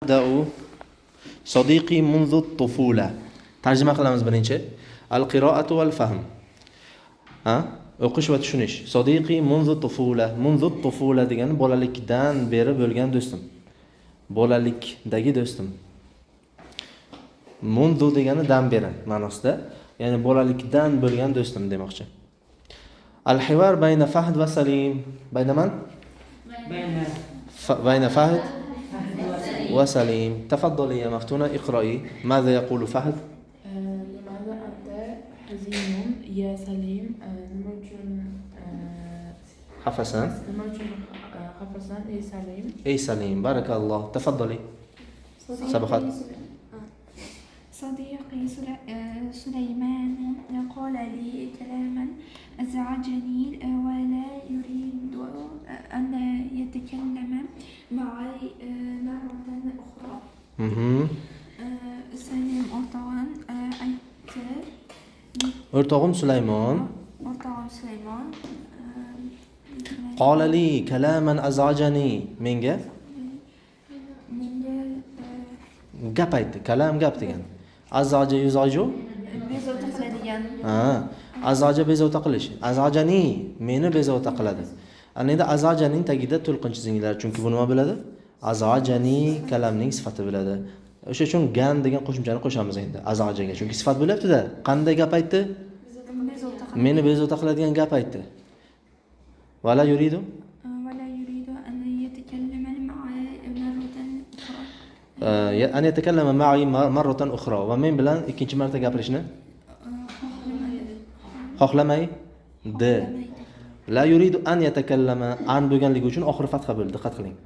أبدأ صديقي منذ الطفولة. ترجمة qilamiz birinchi. القراءة والفهم. O'qish va tushunish. Sodiqi munzu tufula. Munzu tufula degani bolalikdan beri bo'lgan do'stim. Bolalikdagi do'stim. Munzu degani dan beri ma'nosida, ya'ni bolalikdan bo'lgan do'stim demoqchi. Al-hiwar bayna Fahd va Salim. Bayna man? Bayna Fahd وسليم. تفضلي يا مفتونة اقرأي ماذا يقول فهد. لماذا أنت حزين يا سليم؟ حفصان حفصان أي سليم. أي سليم بارك الله. تفضلي سبقت. صديقي سليمان قال لي كلاما أزعجني ولا يريد أن يتكلم معي مرة أخرى. Salim o'rtog'im Sulaymon qala li kalaman azajani menga gap aytdi. Kalam gap degani. Azaja yuzaju bezovta qiladigan. Azaja bezovta qilish. Azajani meni bezovta qiladi. Ana endi azajaning tagida to'lqin chizinglar, chunki bu nima bo'ladi? Azajani kalamning sifati bo'ladi. O'sha uchun gan degan qo'shimchani qo'shamiz endi azajaga, chunki sifat bo'lyapti-da. Qanday gap aytdi? Meni bezovta qiladigan gap aytdi. Wala yuridu أن يتكلم معي مرة أخرى. أن يتكلم معي مرة أخرى. Va men bilan ikkinchi marta gapirishni xohlamaydi. La yuridu an yatakallama. An bo'lganligi uchun oxiri fatha bo'ldi. Diqqat qiling.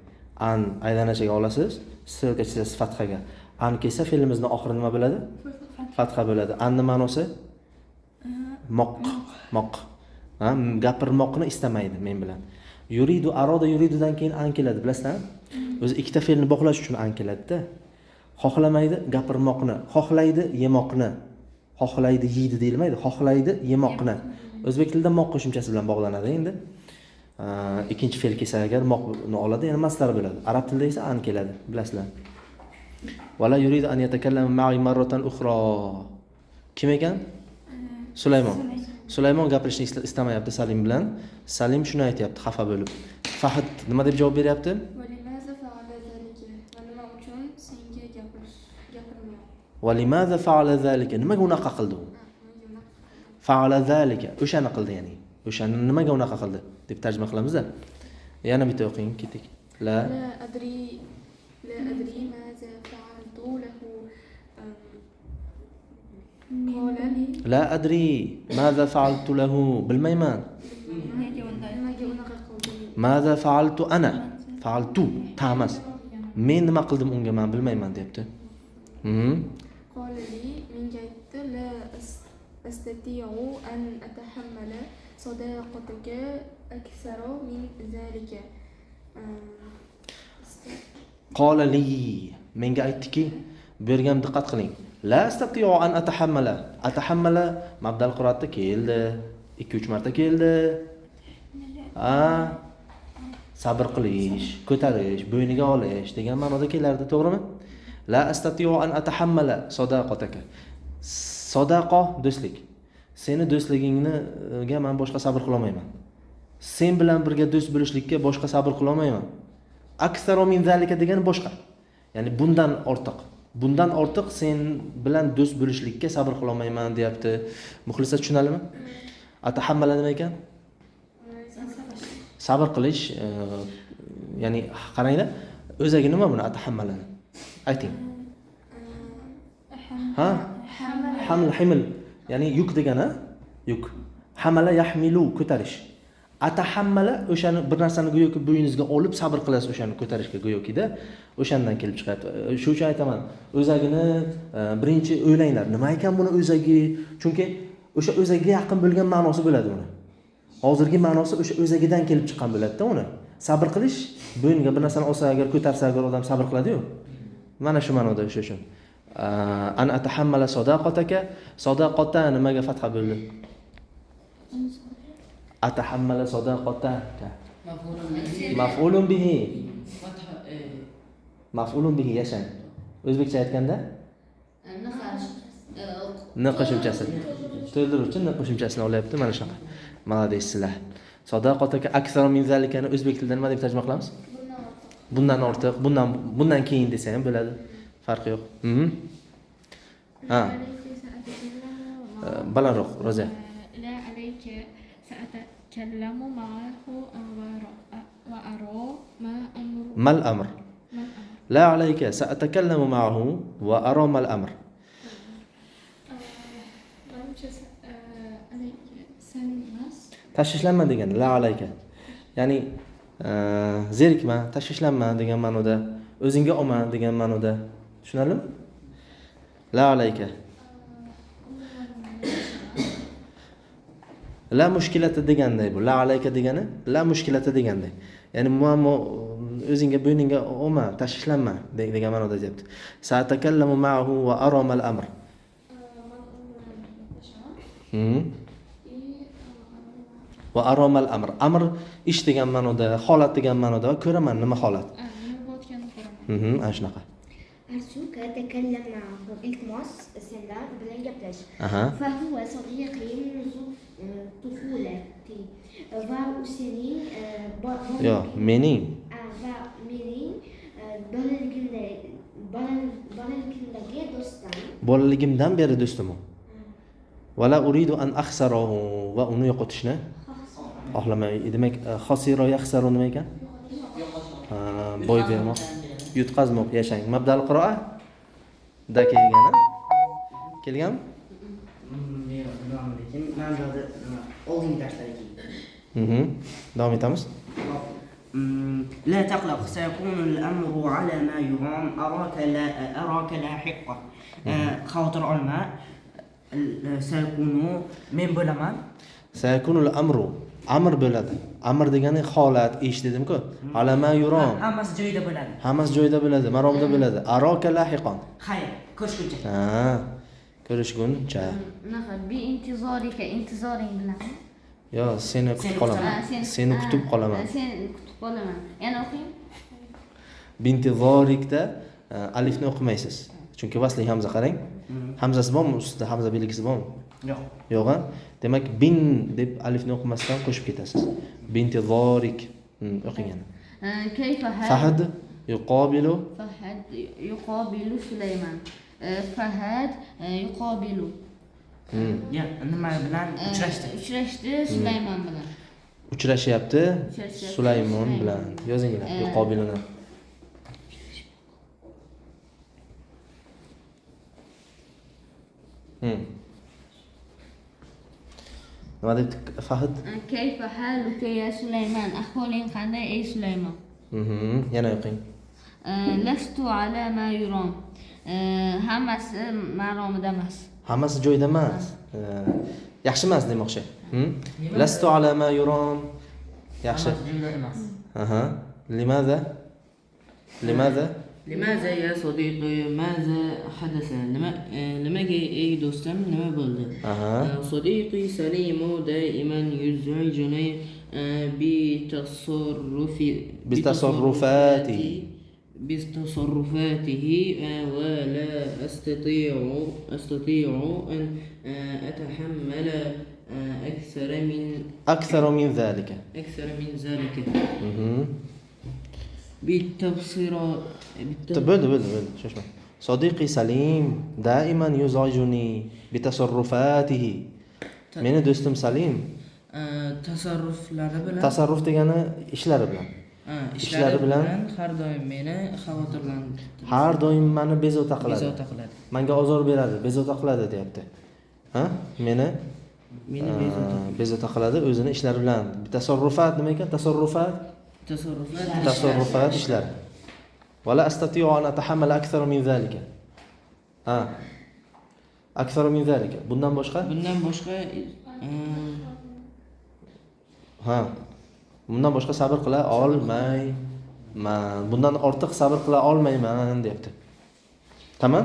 An aylanashiga olasiz, silka chizasiz fathaga. An kelsa fe'limizning oxiri nima bo'ladi? Fatha bo'ladi. Anning ma'nosi moq. Gapirmoqni istamaydi men bilan. Yuridu aroda yuridudan keyin an keladi, bilasizmi? O'zi ikkita fe'lni bog'lash uchun an keladi-da. Xohlamaydi gapirmoqni, xohlaydi yemoqni. Xohlaydi yeydi deyilmaydi, xohlaydi yemoqni. O'zbek tilida moq qo'shimchasi bilan bog'lanadi endi. Ikkinchi fe'l kelsa agar moqni oladi, ya'ni masdar bo'ladi. Arab tilida esa an keladi, bilasizlar. Wala yuridu an yatakallama ma'i marratan ukhra. Kim ekan? Sulaymon. Sulaymon gapirishni istamayapti Salim bilan. Salim shuni aytayapti xafa bo'lib. Fahd nima deb javob beryapti? Walimaza fa'ala zalika? Nimaga unaqa qildi u? Fa'ala zalika, o'shani qildi ya'ni. O'shani nimaga unaqa qildi deb tarjima qilamiz-da. Yana bitta o'qing, ketdik. La adri maza fa'altu lahu. La adri maza fa'altu lahu. Bilmayman. Maza fa'altu ana. Fa'altu tamas. Men nima qildim unga, men bilmayman debdi. Qala li menga aytdi la astati'u an atahammala sadaqataka akthara min zalika. Qala li menga aytdiki, bu yerga ham diqqat qiling. La astati'u an atahammala. Atahammala mabdal qiroatda keldi. 2-3 marta keldi. Sabr qilish, ko'tarish, bo'yniga olish degan ma'noda kelardi, to'g'rimi? La astati'u an atahammala sadaqataka. Sadaqa do'stlik. Seni do'stligingga men boshqa sabr qila olmayman. Sen bilan birga do'st bo'lishlikka boshqa sabr qila olmayman. Aksaro min zalika degani boshqa. Ya'ni bundan ortiq sen bilan do'st bo'lishlikka sabr qila olmayman deyapti. Muxlisa tushunalimi? Atahammala nima ekan? Sabr qilish, ya'ni qaranglar, o'zagi nima buni atahammalani? Ayting. Himl, ya'ni yuk degani, yuk. Hamala yahmilu, ko'tarish. Atahammala o'shani bir narsani go'yoki bo'yingizga olib sabr qilasiz o'shani ko'tarishga go'yokida, o'shandan kelib chiqadi. Shu uchun aytaman, o'zagini birinchi o'ylanglar. Nima ekan buni o'zagi? Chunki o'sha o'zagiga yaqin bo'lgan ma'nosi bo'ladi uni. Hozirgi ma'nosi o'sha o'zagidan kelib chiqqan bo'ladi-da uni. Sabr qilish, bo'yinga bir narsani olsa agar ko'tarsa agar odam sabr qiladi-ku. Mana shu ma'noda o'sha uchun. An atahammala sadaqataka, sadaqata nimaga fatha bo'ldi? Atahammala sadaqataka. Maf'ulun bihi. Maf'ulun bihi yashang. O'zbekcha aytganda n qo'shimchasi. To'ldiruvchi n qo'shimchasini olyapti. Mana shunaqa. Maladesizlar. Sadaqataka aksar min zalikani o'zbek tilida nima deb tarjima qilamiz? Bundan ortiq, bundan keyin desa ham bo'ladi. Farqi yo'q. Ha. Balandroq, Ro'za. لا عليك سأتكلم معه وأرى ما أمر Mal amr. La alayka sa'atakallamu ma'ahu wa ara mal amr. Manimcha sen emas. Tashvishlanma degan la alayka. Ya'ni zerikma, tashvishlanma degan ma'noda, o'zingga olma degan ma'noda. Tushunarlimi? La alayka. La mushkilata deganday bu. La alayka degani la mushkilata deganday. Ya'ni muammo o'zingga bo'yningga olma, tashvishlanma degan ma'noda deyapti. Sa'atakallamu ma'ahu va ara mal amr. Va aromal amr. Amr ish degan ma'noda, holat degan ma'noda va ko'raman nima holat. Ana shunaqa. أرجوك تكلم معه التماس سنة بلان قبلش Aha. فهو صديقي منذ طفولتي وأسني Yo, mening bolaligimdagi do'stim bolaligimdan beri do'stim u. Wala uridu an akhsarahu va uni yo'qotishni xohlamayman. Demak, xosiro yaxsaru nima ekan? Boy bermoq, yutqazmoq, yashang. Mabdal qiroa da kelgan. Kelganmi? oldingi darslar ekan. Davom etamiz. لا تقلق سيكون الأمر على ما يرام أراك لاحقا خاطر olma سيكون men bo'laman Sayakunul amru. Amr bo'ladi. Amr degani holat, ish dedim-ku. Alama yuron. hammasi joyida bo'ladi. Hammasi joyida bo'ladi, maromda bo'ladi. Aroka lahiqon. Xayr, ko'rishguncha. Ko'rishguncha. Unaqa intizoring bilan. Yo, seni kutib qolaman. Seni kutib qolaman. Seni kutib qolaman. Yana o'qing. Bintizorikda alifni o'qimaysiz. Chunki vasli hamza qarang. Hamzasi bormi? Ustida hamza belgisi bormi? Yo'q. Yo'q-a? Demak, bin deb alifni o'qimasdan qo'shib ketasiz. Bintizorik. O'qing yana. Kayfa Fahad yuqabilu yuqabilu Sulayman. Fahad yuqabilu. Ya, nima bilan uchrashdi? Uchrashdi Sulayman bilan. Uchrashyapti Sulaymon bilan. Yozinglar. Yuqabiluni. Nima debdi Fahad? Kayfa haluka ya Sulayman? Ahvoling qanday ey Sulayman? Yana o'qing. Lastu ala ma yuron. Hammasi maromida emas. Hammasi joyida emas. Yaxshi emas demoqchi. Lastu ala ma yuron. Yaxshi. Joyida emas. Aha. Limaza? Limaza? لماذا يا صديقي ماذا حدث لما أي دوستم لما بولد صديقي سليم دائما يزعجني بتصرفاته ولا أستطيع أن أتحمل أكثر من ذلك. بالتبصيرات بلد شو اسمه صديقي سليم دائما يزعجني بتصرفاته. Meni do'stim Salim tasarruflari bilan tasarruf degani ishlari bilan. Ishlari bilan har doim meni xavotirlantiradi. Har doim meni bezovta qiladi. Menga ozor beradi, bezovta qiladi deyapti. Meni bezovta qiladi o'zini ishlari bilan. Tasarrufat nima ekan? Tasarrufat ishlar. Wala astati'u an atahammala akthar min zalika. Akthar min zalika. Bundan boshqa? Bundan boshqa sabr qila olmayman. Bundan ortiq sabr qila olmayman deyapti. Tamam?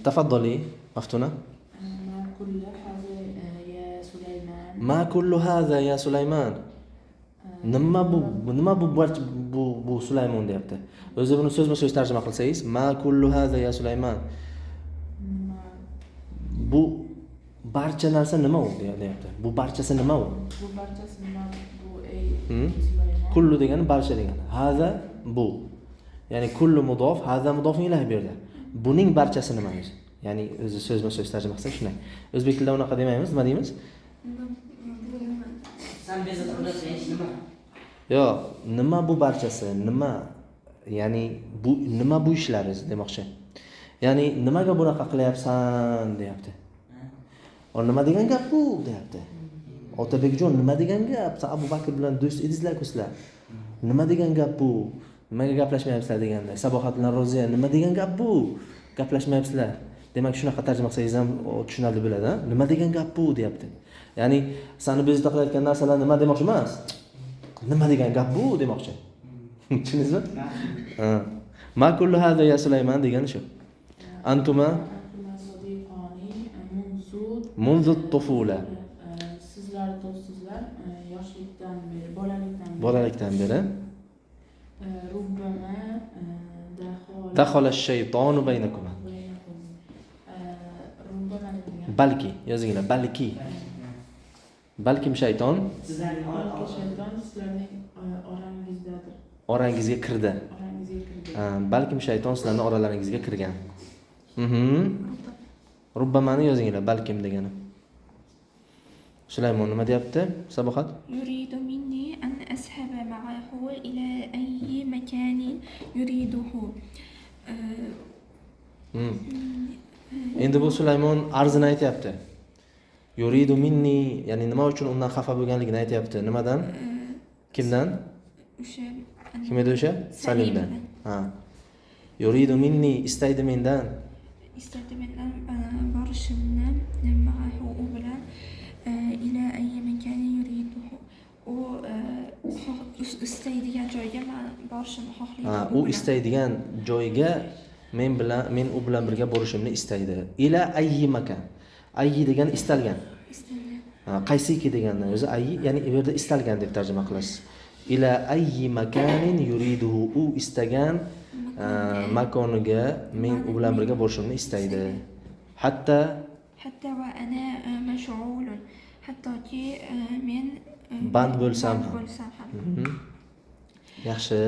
Tafaddali, Maftuna. Ma kullu hadha ya Sulayman. Nima bu bu Sulaymon deyapti. O'zi buni so'zma-so'z tarjima qilsangiz, ma kullu hadha ya Sulaymon. Bu barcha narsa nima u deyapti. Bu barchasi nima u? Bu barchasi nima? Bu Kullu degani barcha degani. Hadha bu. Ya'ni kullu mudof, hadha mudofun ilayhi bu yerda. Buning barchasi nima o'zi? Ya'ni o'zi so'zma-so'z tarjima qilsak shunday. O'zbek tilida unaqa demaymiz, nima deymiz? Sen bezak qilasang nima? Yo'q, nima bu barchasi? Nima? Ya'ni bu nima bu ishlaringiz demoqchi. Ya'ni nimaga bunaqa qilyapsan deyapti. O nima degan gap bu deyapti. Otabekjon nima degan gap? Sen Abu Bakr bilan do'st edingizlar-ku sizlar. Nima degan gap bu? Nimaga gaplashmayapsizlar deganda. Sabohat bilan Roziya nima degan gap bu? Gaplashmayapsizlar. Demak, shunaqa tarjima qilsangiz ham tushunarli bo'ladi, ha? Nima degan gap bu deyapti. Ya'ni seni bezovta qilayotgan narsalar nima demoqchi emas. Nima degan gap bu demoqchi. Tushundingizmi? Ha. Ma kullu hadha ya Sulaymon degani shu. Antuma munzu tufula. Sizlar do'stsizlar yoshlikdan beri, Bolalikdan beri. Rubbama Dakhala ash-shaytonu baynakum. Balki yozinglar, balki. Balkim shayton shayton sizlarning orangizdadir. orangizga kirdi. Balkim shayton sizlarning oralaringizga kirgan. Rubbamani yozinglar, balkim degani. Sulaymon nima deyapti? Sabohat? يريد مني أن أذهب معه إلى أي مكان يريده. Endi bu Sulaymon arzini aytayapti. Yuridu minni, ya'ni nima uchun undan xafa bo'lganligini aytayapti. Nimadan? Kimdan? O'sha Kim edi o'sha? Salimdan. Ha. Yuridu minni, istaydi mendan. istaydi mendan borishimni ma'ahu u bilan ila ayyi makani yuriduhu. U istaydigan joyga men borishimni xohlaydi. Ha, u istaydigan joyga men u bilan birga borishimni istaydi. Ila ayyi makan. Ayyi degan istalgan. Ha, qaysiki degandan o'zi ayyi, ya'ni bu yerda istalgan deb tarjima qilasiz. Ila ayyi makanin yuriduhu, u istagan makoniga men u bilan birga borishimni istaydi. Hatta va ana mash'ulun. Hattoki men band bo'lsam ham. Yaxshi,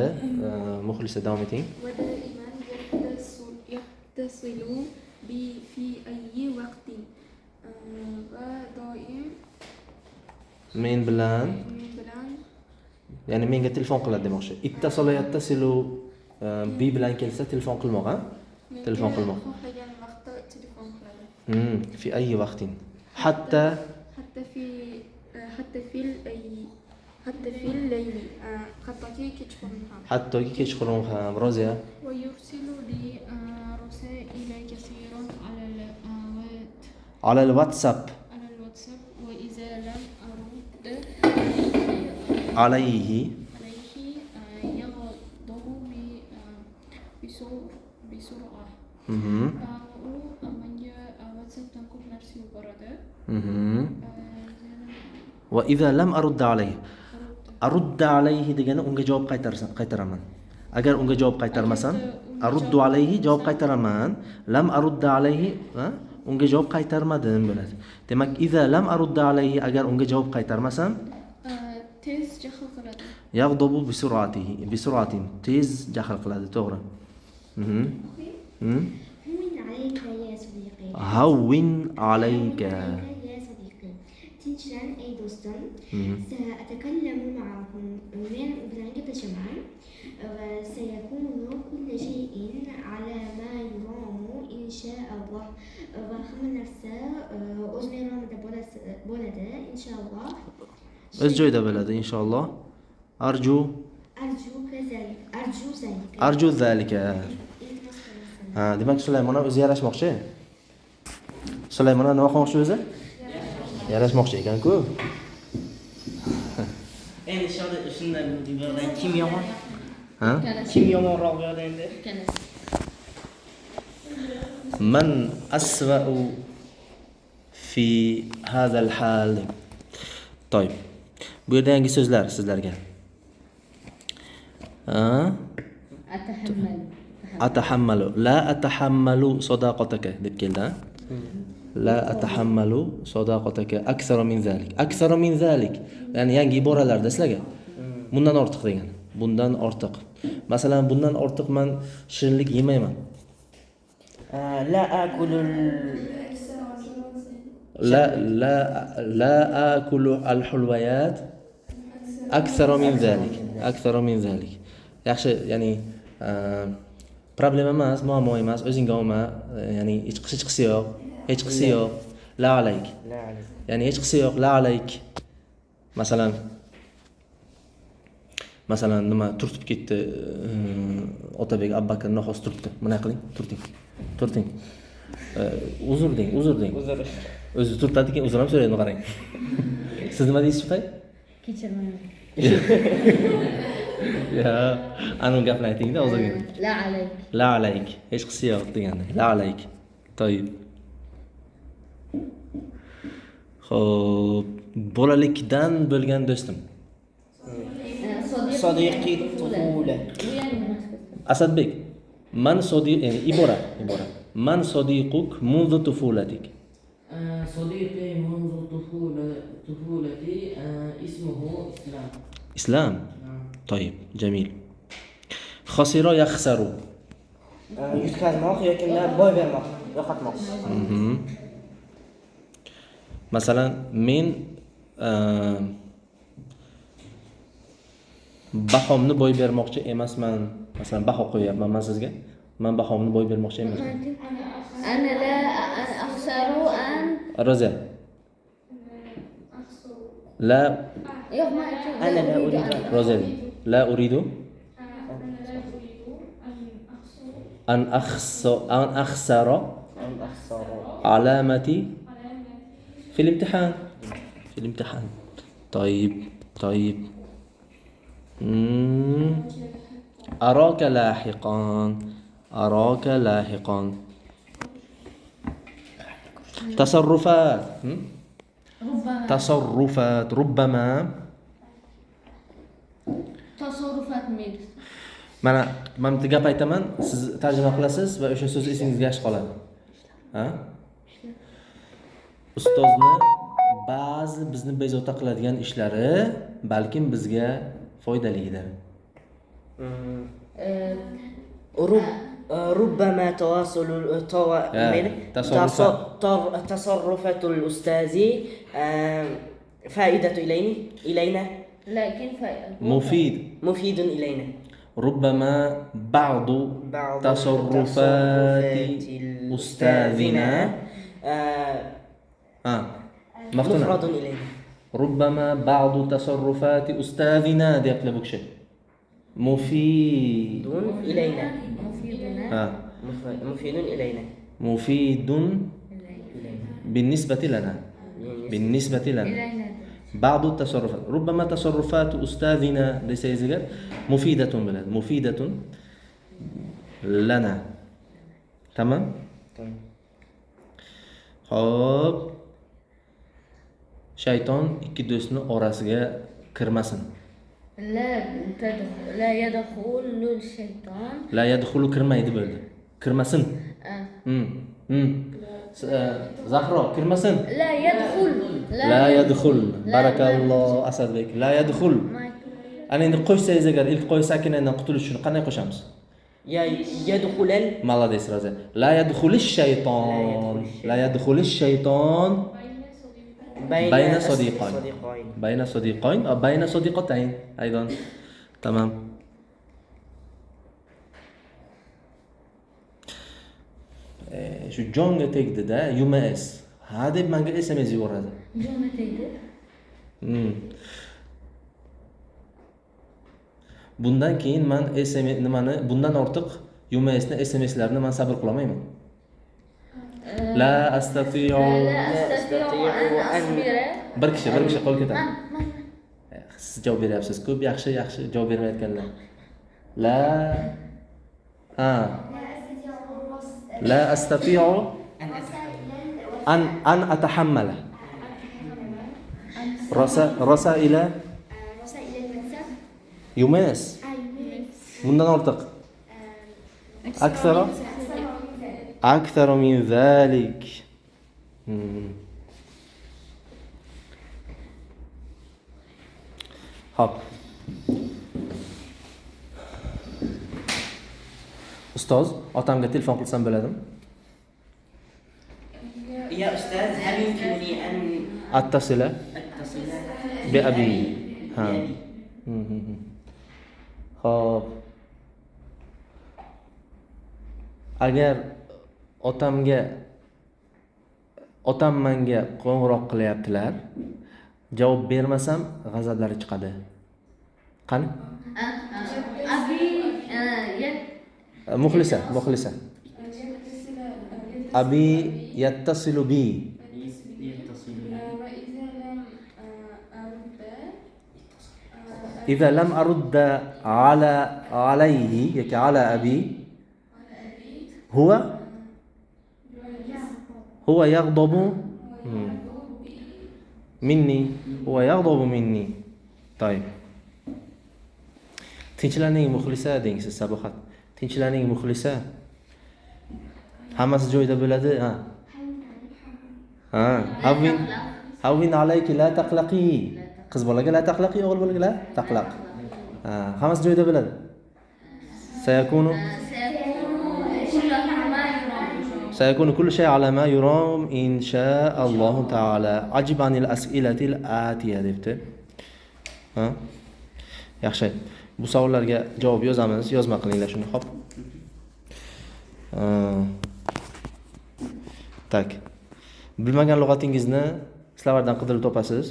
muxlisa davom eting. ودائما يتصل بي في أي وقت. Va doim Men bilan, men bilan ya'ni menga telefon qiladi demoqchi. Ittasala yattasilu bi bilan kelsa telefon qilmoq, ha? Telefon qilmoq. xohlagan vaqtda telefon qiladi. Fi ayyi vaqtin. Hatta في الليل. hattoki kechqurun ham. hattoki kechqurun ham. Roziya. ويرسل لي رسائل كثيرة Ala al-WhatsApp. على الواتساب وإذا لم أرد Alayhi. يغضب بسرعة. U menga WhatsAppdan ko'p narsa yuboradi. Va idza lam arudda alayhi. Arudda alayhi degani unga javob qaytaraman. Agar unga javob qaytarmasam, aruddu alayhi javob qaytaraman. Lam arudda alayhi, unga javob qaytarmadim bo'ladi. Demak, idza lam arudda alayhi, agar unga javob qaytarmasam, tez jahl qiladi. yag'dabu bi sur'atin, tez jahl qiladi, to'g'ri. هون عليك يا صديقي. Hawwin alayka. يا صديقي. تنشان أي دوستم. سأتكلم معهم من بلانك بشمال. وسيكون كل شيء على ما يرام إن شاء الله. وخمن نفسه أجمع رمضان بولده إن شاء الله. O'z joyida bo'ladi inshaalloh. Arju zalika. Ha, demak Sulaymon o'zi yarashmoqchi. Sulaymon nima qilmoqchi o'zi? Yarashmoqchi ekan-ku. Endi shunda bu kim yomon? Ha? Kim yomonroq bo'ladi endi? Man asva'u fi hadha al-hal. To'yib. Bu yerda yangi so'zlar sizlarga. أتحمل. atahammalu la atahammalu sadaqataka deb keldi ha? La atahammalu sadaqataka aksara min zalik. Aksara min zalik ya'ni yangi iboralarda sizlarga bundan ortiq degan. Bundan ortiq. Masalan, bundan ortiq men shirinlik yemayman. لا آكل لا آكل الحلويات أكثر من ذلك. أكثر من ذلك. yaxshi, ya'ni problema emas, muammo emas, o'zingga olma, ya'ni hech qisi yo'q, hech qisi yo'q. La alayk. Ya'ni hech qisi yo'q, la alayk. Masalan, nima turtib ketdi, Otabek Abbakir noxos turibdi. Mana qiling, turting. Uzr deng. O'zi turtadi, keyin uzr ham so'raydi, qarang. Siz nima deysiz, Sufay? Kechirmayman. Ya, anu gapni ayting-da hozirgina. La alayk. La alayk. Hech qisi yo'q deganda. La alayk. To'yib. Xo'p, bolalikdan bo'lgan do'stim. صديقي الطفولة. Asadbek, man sodiq, ya'ni ibora. Man sodiquk منذ طفولتك. صديقي منذ طفولتي اسمه إسلام. إسلام. طيب، جميل. خسر يخسر. Yutqazmoq yoki boy bermoq, yo'qotmoq. Masalan, men bahomni boy bermoqchi emasman. Masalan, baho qo'yapman men sizga. Men bahomni boy bermoqchi emasman. أنا لا أخسر أن Roza. La يوم ما أنا لا أريد Roza. La uridu an akhsara علامتي في الامتحان. طيب. أراك لاحقا. تصرفات ربما. تصرفات ميل. Mana bitta gap aytaman, siz tarjima qilasiz va o'sha so'z esingizga yaxshi qoladi. Ha? Ustozni ba'zi bizni bezovta qiladigan ishlari balkim bizga foydalidir. ربما تصرفات الأستاذ فائدة إلينا لكن مفيد إلينا. ربما بعض تصرفات أستاذنا مفرد إلينا. ربما بعض تصرفات أستاذنا دي أقلبك شيء مفيد إلينا. مفيد بالنسبة لنا. بعض التصرفات ربما تصرفات أستاذنا ليس يزيد مفيدة لنا. تمام. Xo'p. Shayton ikki do'stni orasiga kirmasin. لا يدخل الشيطان. La yadkhulu kirmaydi bo'ldi. Kirmasin. Zahro kirmasin. La yadkhul. Barakalloh Asadbek. La yadkhul. Ana endi qo'ysangiz agar ilk qo'y sakinadan qutulish uchun qanday qo'shamiz? يدخل. Молодец, Roza. La yadkhulish shayton. La yadkhulish shayton. Bayna sodiqayn. Bayna sodiqayn va bayna sodiqatayn. Aydan. Tamam. Shu jonga tegdi-da, UMS. Ha deb menga SMS yuboradi. Jonga tegdi. Bundan keyin men SMS bundan ortiq UMS ni SMSlarni men sabr qila olmayman. La astati'u أن bir kishi qo'l ketadi. Siz javob beryapsiz. Ko'p yaxshi javob bermayotganlar. La astati'u an atahammala. رسائل المكتب. يوماس. Bundan ortiq. Aksaro? Aktharu min zalik. Hop. Ustoz, otamga telefon qilsam bo'ladimi? يا أستاذ هل يمكنني أن Attasila أتصل bi abi. Ha. بأبي؟ Hop. Agar otam menga qo'ng'iroq qilyaptilar, javob bermasam g'azablari chiqadi. Qani? Abi Muxlisa. Abi yattasilu bi. يتصل وإذا إذا لم أرد لم أرد عليه يك على أبي هو يغضب مني هو يغضب مني طيب tinchlarning muxlisa dengsiz Sabohat. Tinchlarning muxlisa hammasi joyida bo'ladi. Havvin alayki la taqlaqi. Qiz bolaga la taqlaqi, o'g'il bolaga la taqlaq. Hammasi joyida bo'ladi. Sayakunu kullu shay ala ma yuram inshaalloh taala. Ajib anil as'ilatil atiya debdi. Yaxshi. Bu savollarga javob yozamiz. Yozma qilinglar shuni, xo'p. Tak. Bilmagan lug'atingizni Slavardan qidirib topasiz.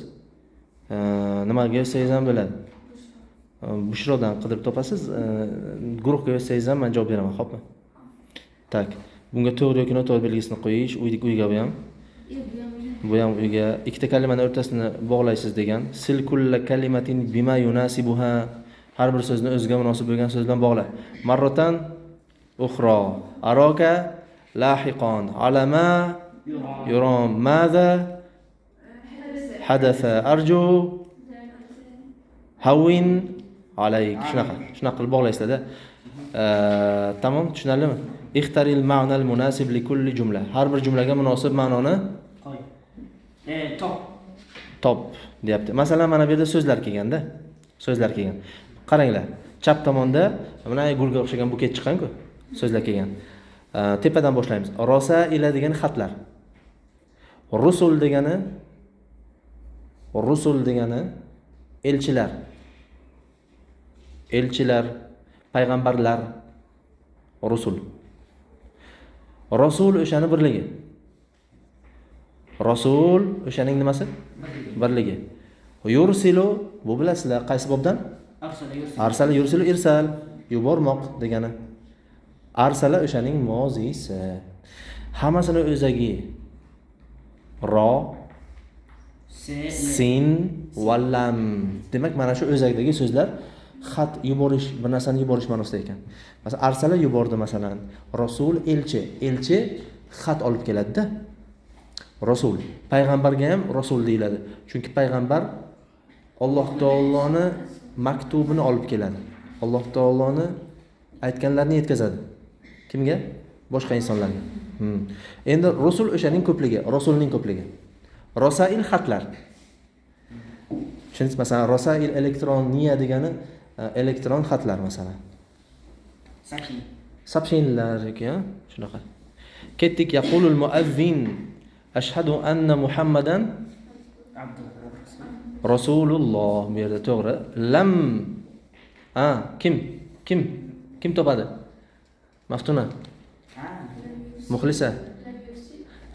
Nimaga yozsangiz ham bo'ladi. Bushrodan qidirib topasiz. Guruhga yozsangiz ham men javob beraman, xo'pmi? Tak. Bunga to'g'ri yoki noto'g'ri belgisini qo'yish, uyga bu ham. Bu ham uyga ikkita kalimani o'rtasini bog'laysiz degan. Sil kulla kalimatin bima yunasibuha. Har bir so'zni o'ziga munosib bo'lgan so'z bilan bog'la. Marratan ukhra. Araka lahiqan. Alama yuram. Madha hadatha arju hawin alayk. Shunaqa qilib bog'laysizlar-da. Tamom, tushunarlimi? Ixtaril ma'nal munasib li kulli jumla. Har bir jumlaga munosib ma'noni top deyapti. Masalan, mana bu yerda so'zlar kelganda. Qaranglar. Chap tomonda mana gulga o'xshagan buket chiqqan-ku. So'zlar kelgan. Tepadan boshlaymiz. Rosaila degani xatlar. Rusul degani elchilar, payg'ambarlar. Rasul o'shani birligi. Rasul o'shaning nimasi? Birligi. Yursilu bu bilasizlar qaysi bobdan? Arsala yursilu irsal, yubormoq degani. Arsala o'shaning mozisi. Hammasini o'zagi ro, sin va lam. Demak, mana shu o'zakdagi so'zlar xat yuborish, bir narsani yuborish ma'nosida ekan. Masalan, arsala yubordi masalan. Rasul elchi xat olib keladi-da. Rasul. Payg'ambarga ham rasul deyiladi. Chunki payg'ambar Alloh taoloni maktubini olib keladi. Alloh taoloni aytganlarini yetkazadi. Kimga? Boshqa insonlarga. Endi rasul o'shaning ko'pligi, rasulning ko'pligi. Rosail xatlar. Tushunsiz? Masalan, rosail elektroniya degani elektron xatlar masalan. Sapshinlar ekan, shunaqa. Ketdik. Yaqulul muazzin ashhadu anna Muhammadan Rasululloh. Bu yerda to'g'ri. Lam kim topadi? Maftuna. Muxlisa.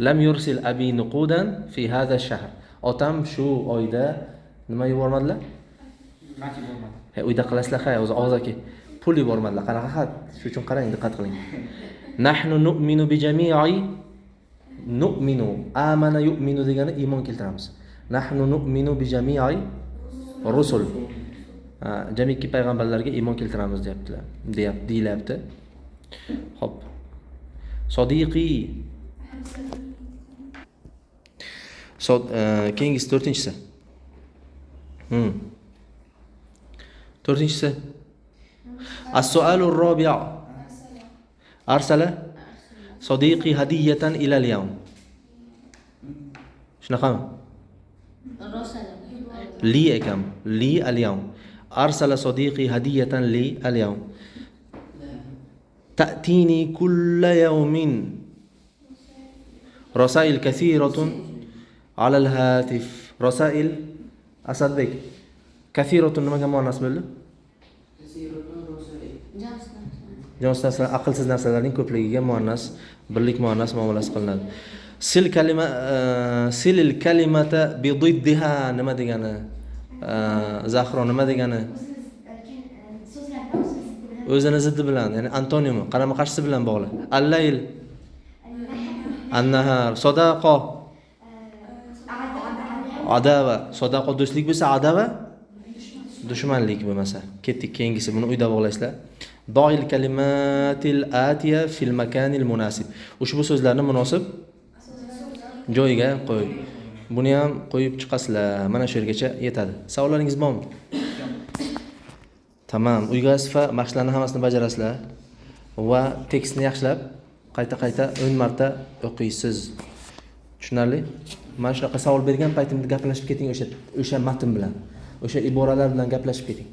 Lam yursil abi nuqudan fi hada ash-shahr. Otam shu oyda nima yubormadilar? Uyda qilasizlar, o'zi og'zaki pul yubormadilar. Qanaqa xat? Shu uchun qarang, diqqat qiling. Nahnu nu'minu bi jami'i nu'minu. Amana yu'minu degani iymon keltiramiz. Nahnu nu'minu bi jami'i rusul. Jamiki payg'ambarlarga iymon keltiramiz deyaptilar. Deyilyapti. Xo'p. Sodiqi. Keyingisi 4-inchisi. 4-inchisi. السؤال الرابع أرسل صديقي هدية إلى اليوم. شنو قام؟ رسل لي كم؟ لي اليوم. أرسل صديقي هدية لي اليوم. تأتيني كل يوم رسائل كثيرة على الهاتف. رسائل أصدق كثيرة نما مؤنث بله؟ Jonsiz narsalar, aqlsiz narsalarning ko'pligiga muannas, birlik muannas muomalasi qilinadi. Silil kalimata bi diddiha nima degani? Zahro nima degani? O'zini ziddi bilan, ya'ni antonimi, qarama qarshisi bilan bog'la. Al-layl, an-nahar, sadaqa, adava. Sadaqa do'stlik bo'lsa, adava dushmanlik bo'lmasa. Ketdik keyingisi, buni uyda bog'laysizlar. Do'il kalimatil atiya fil makanil munasib. Ushbu so'zlarni munosib joyiga qo'y. Buni ham qo'yib chiqasizlar. Mana shu yergacha yetadi. Savollaringiz bormi? Tamam. Uyga sifa mashqlarni hammasini bajarasizlar va tekstni yaxshilab qayta 10 marta o'qiysiz. Tushunarli? Mana shunaqa savol bergan paytimda gaplashib keting o'sha matn bilan. O'sha iboralar bilan gaplashib keting.